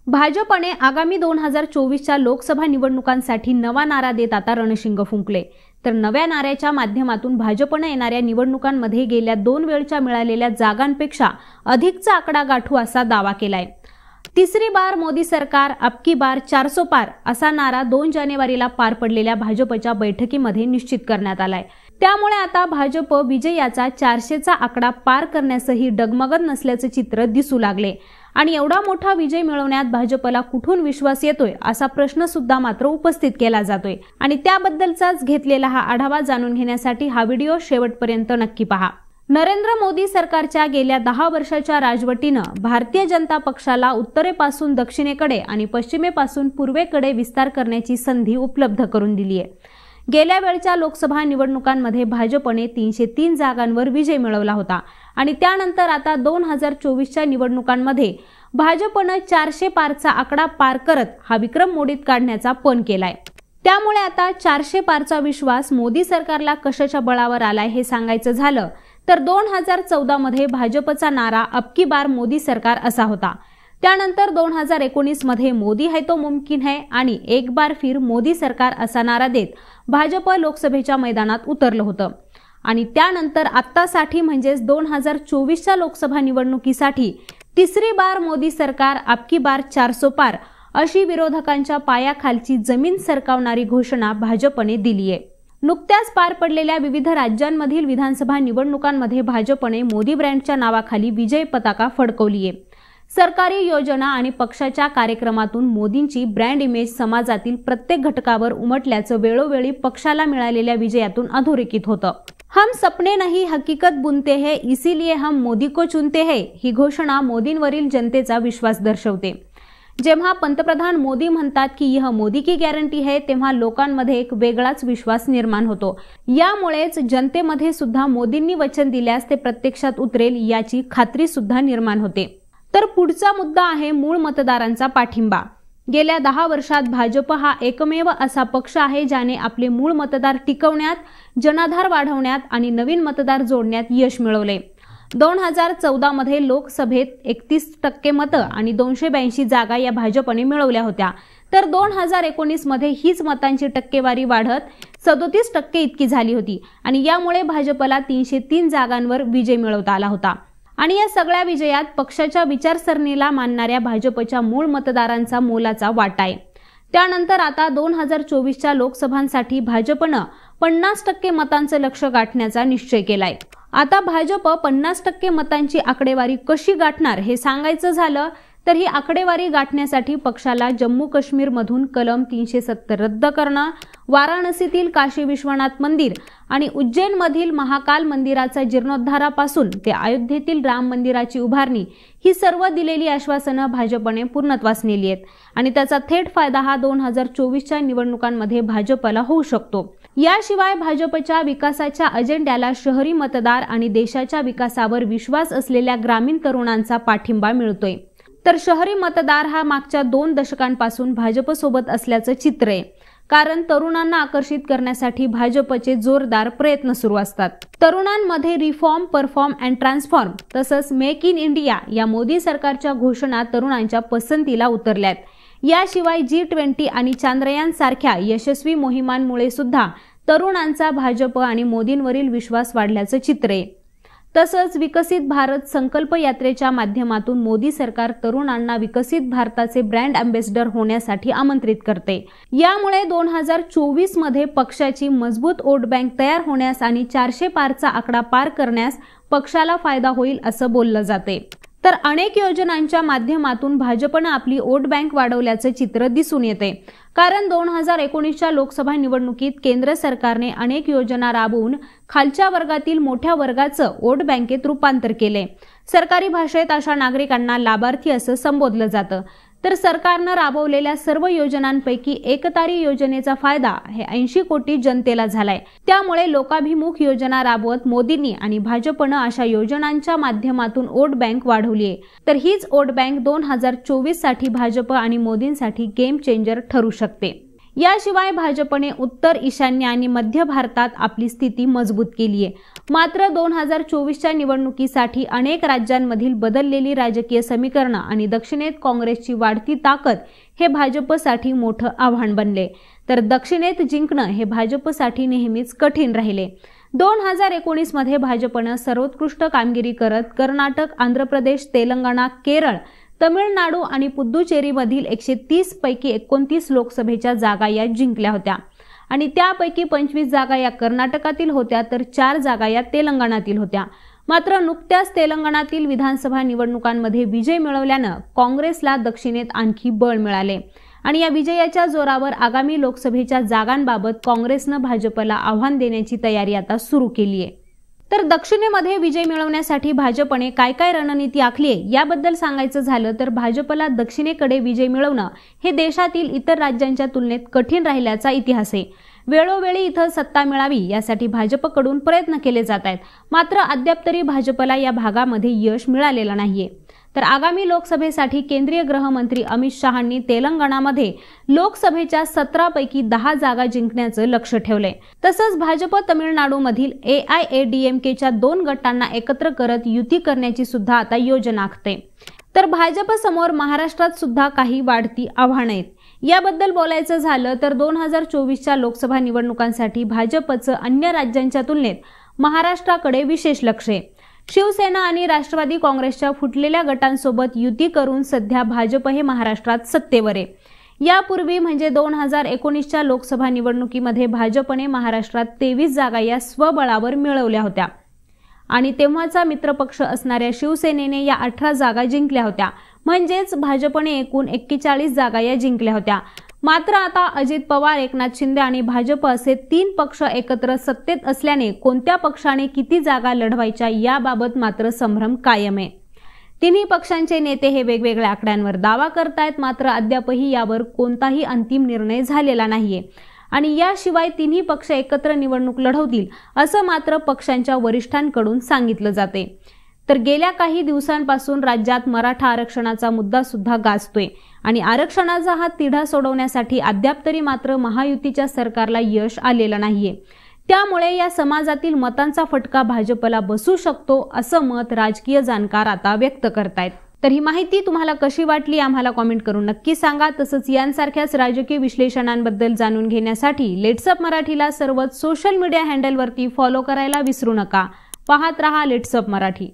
भाजपने आगामी 2024च्या लोकसभा निवडणुकांसाठी नवा नारा देत आता रणशिंग फुंकले। तर नव्या नाऱ्याच्या माध्यमातून भाजपने येणाऱ्या निवडणुकांमध्ये गेल्या 2 वेळच्या मिळालेल्या जागांपेक्षा अधिकचा आकडा गाठू असा दावा केलाय। तिसरी बार मोदी सरकार, अब की बार 400 पार असा नारा 2 जानेवारीला पार पडलेल्या भाजपच्या बैठकीमध्ये निश्चित करण्यात आलाय। त्यामुळे आता भाजप विजयाचा 400चा आकडा पार करण्यासही डगमगत नसल्याचे चित्र दिसू लागले आणि एवढा मोठा विजय मिळवण्यात भाजपला कुठून विश्वास येतोय असा प्रश्न सुद्धा मात्र उपस्थित केला जातोय आणि त्याबद्दलचाच घेतलेला हा आढावा जाणून घेण्यासाठी हा व्हिडिओ शेवटपर्यंत नक्की पहा। नरेंद्र मोदी सरकारच्या गेल्या 10 वर्षाच्या राजवटीनं भारतीय जनता पक्षाला उत्तरेपासून दक्षिणेकडे आणि पश्चिमेपासून पूर्वेकडे विस्तार करण्याची संधी उपलब्ध करून दिली आहे। गेल्या वेळच्या लोकसभा निवडणुकांमध्ये भाजपने 303 जागांवर विजय मिळवला होता आणि त्यानंतर आता 2024च्या निवडणुकांमध्ये भाजपने 400 पारचा आकडा पार करत हा विक्रम मोडीत काढण्याचा पण केलाय। त्यामुळे आता 400 पारचा विश्वास मोदी सरकारला कशाच्या बळावर आलाय हे सांगायचं झालं तर 2014 मध्ये भाजपचा नारा अब की बार मोदी सरकार असा होता। त्यानंतर 2019 मध्ये मोदी है तो मुमकिन है आणि एक बार फिर मोदी सरकार असा नारा देत भाजप लोकसभेच्या मैदानात उतरलं होतं आणि त्यानंतर आत्तासाठी म्हणजेच 2024च्या लोकसभा निवडणुकीसाठी तिसरी बार मोदी सरकार, अब की बार 400 पार अशी विरोधकांच्या पायाखालची जमीन सरकावणारी घोषणा भाजपने दिली आहे। नुकत्याच पार पडलेल्या विविध राज्यांमधील विधानसभा निवडणुकांमध्ये भाजपने मोदी ब्रँडच्या नावाखाली विजय पताका फडकवली आहे। सरकारी योजना आणि पक्षाच्या कार्यक्रमातून मोदींची ब्रँड इमेज समाजातील प्रत्येक घटकावर उमटल्याचं वेळोवेळी पक्षाला मिळालेल्या विजयातून अधोरेखित होतं। हम सपने नहीं हकीकत बुनते हैं, इसीलिए हम मोदी को चुनते हैं ही घोषणा मोदींवरील जनतेचा विश्वास दर्शवते। जेव्हा पंतप्रधान मोदी म्हणतात की यह मोदी की गॅरंटी है तेव्हा लोकांमध्ये एक वेगळाच विश्वास निर्माण होतो। यामुळेच जनतेमध्ये सुद्धा मोदींनी वचन दिल्यास ते प्रत्यक्षात उतरेल याची खात्री सुद्धा निर्माण होते। तर पुढचा मुद्दा आहे मूळ मतदारांचा पाठिंबा। गेल्या 10 वर्षात भाजप हा एकमेव असा पक्ष आहे ज्याने आपले मूळ मतदार टिकवण्यात, जनाधार वाढवण्यात आणि नवीन मतदार जोडण्यात यश मिळवले। 2014 मध्ये लोकसभेत 31% मतं आणि 282 जागा या भाजपने मिळवल्या होत्या, तर 2019 मध्ये हीच मतांची टक्केवारी वाढत 37% इतकी झाली होती आणि यामुळे भाजपला 303 जागांवर विजय मिळवता आला होता आणि या सगळ्या विजयात पक्षाच्या विचारसरणीला मानणाऱ्या भाजपच्या मूळ मतदारांचा मोलाचा वाटा आहे। त्यानंतर आता 2024च्या लोकसभांसाठी भाजपनं 50% मतांचं लक्ष्य गाठण्याचा निश्चय केलाय। आता भाजप 50% मतांची आकडेवारी कशी गाठणार हे सांगायचं झालं तर ही आकडेवारी गाठण्यासाठी पक्षाला जम्मू काश्मीर मधून कलम 370 रद्द करणं, वाराणसीतील काशी विश्वनाथ मंदिर आणि उज्जैन मधील महाकाल मंदिराचा जीर्णोद्धारापासून ते अयोध्येतील राम मंदिराची उभारणी ही सर्व दिलेली आश्वासनं भाजपने पूर्णत्वास नेली आहेत आणि त्याचा थेट फायदा हा 2024च्या निवडणुकांमध्ये भाजपला होऊ शकतो। याशिवाय भाजपच्या विकासाच्या अजेंड्याला शहरी मतदार आणि देशाच्या विकासावर विश्वास असलेल्या ग्रामीण तरुणांचा पाठिंबा मिळतोय। तर शहरी मतदार हा मागच्या 2 दशकांपासून भाजपसोबत असल्याचं चित्र आहे, कारण तरुणांना आकर्षित करण्यासाठी भाजपचे जोरदार प्रयत्न सुरू असतात। तरुणांमध्ये रिफॉर्म, परफॉर्म अँड ट्रान्सफॉर्म तसंच मेक इन इंडिया या मोदी सरकारच्या घोषणा तरुणांच्या पसंतीला उतरल्यात। याशिवाय G20 आणि चांद्रयान सारख्या यशस्वी मोहिमांमुळे सुद्धा तरुणांचा भाजप आणि मोदींवरील विश्वास वाढल्याचं चित्र आहे। तसंच विकसित भारत संकल्प यात्रेच्या माध्यमातून मोदी सरकार तरुणांना विकसित भारताचे ब्रँड अँबॅसेडर होण्यासाठी आमंत्रित करते। यामुळे 2024 मध्ये पक्षाची मजबूत वोट बँक तयार होण्यास आणि 400 पारचा आकडा पार करण्यास पक्षाला फायदा होईल असं बोललं जाते। तर अनेक योजनांच्या माध्यमातून भाजपने आपली वोट बँक वाढवल्याचं चित्र दिसून येते, कारण 2019च्या लोकसभा निवडणुकीत केंद्र सरकारने अनेक योजना राबवून खालच्या वर्गातील मोठ्या वर्गाचं वोट बँकेत रूपांतर केले। सरकारी भाषेत अशा नागरिकांना लाभार्थी असं संबोधलं जातं। तर सरकारनं राबवलेल्या सर्व योजनांपैकी एकतारी योजनेचा फायदा हे 80 कोटी जनतेला झालाय। त्यामुळे लोकाभिमुख योजना राबवत मोदींनी आणि भाजपनं अशा योजनांच्या माध्यमातून वोट बँक वाढवली आहे। तर हीच वोट बँक 2024 साठी भाजप आणि मोदींसाठी गेम चेंजर ठरू शकते। याशिवाय भाजपने उत्तर, ईशान्य आणि मध्य भारतात आपली स्थिती मजबूत केली आहे. मात्र 2024च्या निवडणुकीसाठी अनेक राज्यांमधील बदललेली राजकीय समीकरणं आणि दक्षिणेत काँग्रेसची वाढती ताकद हे भाजपसाठी मोठं आव्हान बनले. तर दक्षिणेत जिंकणं हे भाजपसाठी नेहमीच कठीण राहिले. 2019 मध्ये भाजपनं सर्वोत्कृष्ट कामगिरी करत कर्नाटक, आंध्र प्रदेश, तेलंगणा, केरळ, तमिळनाडू आणि पुद्दुचेरीमधील 130 पैकी 29 लोकसभेच्या जागा या जिंकल्या होत्या आणि त्यापैकी 25 जागा या कर्नाटकातील होत्या तर 4 जागा या तेलंगणातील होत्या. मात्र नुकत्याच तेलंगणातील विधानसभा निवडणुकांमध्ये विजय मिळवल्यानं काँग्रेसला दक्षिणेत आणखी बळ मिळाले आणि या विजयाच्या जोरावर आगामी लोकसभेच्या जागांबाबत काँग्रेसनं भाजपला आव्हान देण्याची तयारी आता सुरू केली आहे. तर दक्षिणेमध्ये विजय मिळवण्यासाठी भाजपने काय काय रणनीती आखली आहे याबद्दल सांगायचं झालं तर भाजपला दक्षिणेकडे विजय मिळवणं हे देशातील इतर राज्यांच्या तुलनेत कठीण राहिल्याचा इतिहास आहे. वेळोवेळी इथं सत्ता मिळावी यासाठी भाजपकडून प्रयत्न केले जात आहेत. मात्र अद्याप तरी भाजपला या भागामध्ये यश मिळालेलं नाहीये. तर आगामी लोकसभेसाठी केंद्रीय गृहमंत्री अमित शहांनी तेलंगणामध्ये लोकसभेच्या 17 पैकी 10 जागा जिंकण्याचं लक्ष्य ठेवलंय. तसंच भाजप तमिळनाडूमधील AIADMKच्या 2 गटांना एकत्र करत युती करण्याची सुद्धा आता योजना आखते. तर भाजप समोर महाराष्ट्रात सुद्धा काही वाढती आव्हानं आहेत. याबद्दल बोलायचं झालं तर 2024च्या लोकसभा निवडणुकांसाठी भाजपचं अन्य राज्यांच्या तुलनेत महाराष्ट्राकडे विशेष लक्ष आहे. शिवसेना आणि राष्ट्रवादी काँग्रेसच्या फुटलेल्या गटांसोबत युती करून सध्या भाजप हे महाराष्ट्रात सत्तेवर आहे. यापूर्वी म्हणजे 2019च्या लोकसभा निवडणुकीमध्ये भाजपने महाराष्ट्रात 23 जागा या स्वबळावर मिळवल्या होत्या आणि तेव्हाचा मित्रपक्ष असणाऱ्या शिवसेनेने या 18 जागा जिंकल्या होत्या. म्हणजेच भाजपने एकूण 41 जागा या जिंकल्या होत्या. मात्र आता अजित पवार, एकनाथ शिंदे आणि भाजप असे 3 पक्ष एकत्र सत्तेत असल्याने कोणत्या पक्षाने किती जागा लढवायच्या याबाबत मात्र संभ्रम कायम आहे. तिन्ही पक्षांचे नेते हे वेगवेगळ्या आकड्यांवर दावा करतायत. मात्र अद्यापही यावर कोणताही अंतिम निर्णय झालेला नाहीये आणि याशिवाय तिन्ही पक्ष एकत्र निवडणूक लढवतील असं मात्र पक्षांच्या वरिष्ठांकडून सांगितलं जाते. तर गेल्या काही दिवसांपासून राज्यात मराठा आरक्षणाचा मुद्दा सुद्धा गाजतोय आणि आरक्षणाचा हा तिढा सोडवण्यासाठी अद्याप तरी मात्र महायुतीच्या सरकारला यश आलेलं नाहीये. त्यामुळे या समाजातील मतांचा फटका भाजपला बसू शकतो असं मत राजकीय जाणकार आता व्यक्त करतायत. तर ही माहिती तुम्हाला कशी वाटली आम्हाला कमेंट करून नक्की सांगा. तसंच यांसारख्याच राजकीय विश्लेषणांबद्दल जाणून घेण्यासाठी लेट्स अप मराठीला सर्वच सोशल मीडिया हँडलवरती फॉलो करायला विसरू नका. पाहत रहा लेट्स अप मराठी.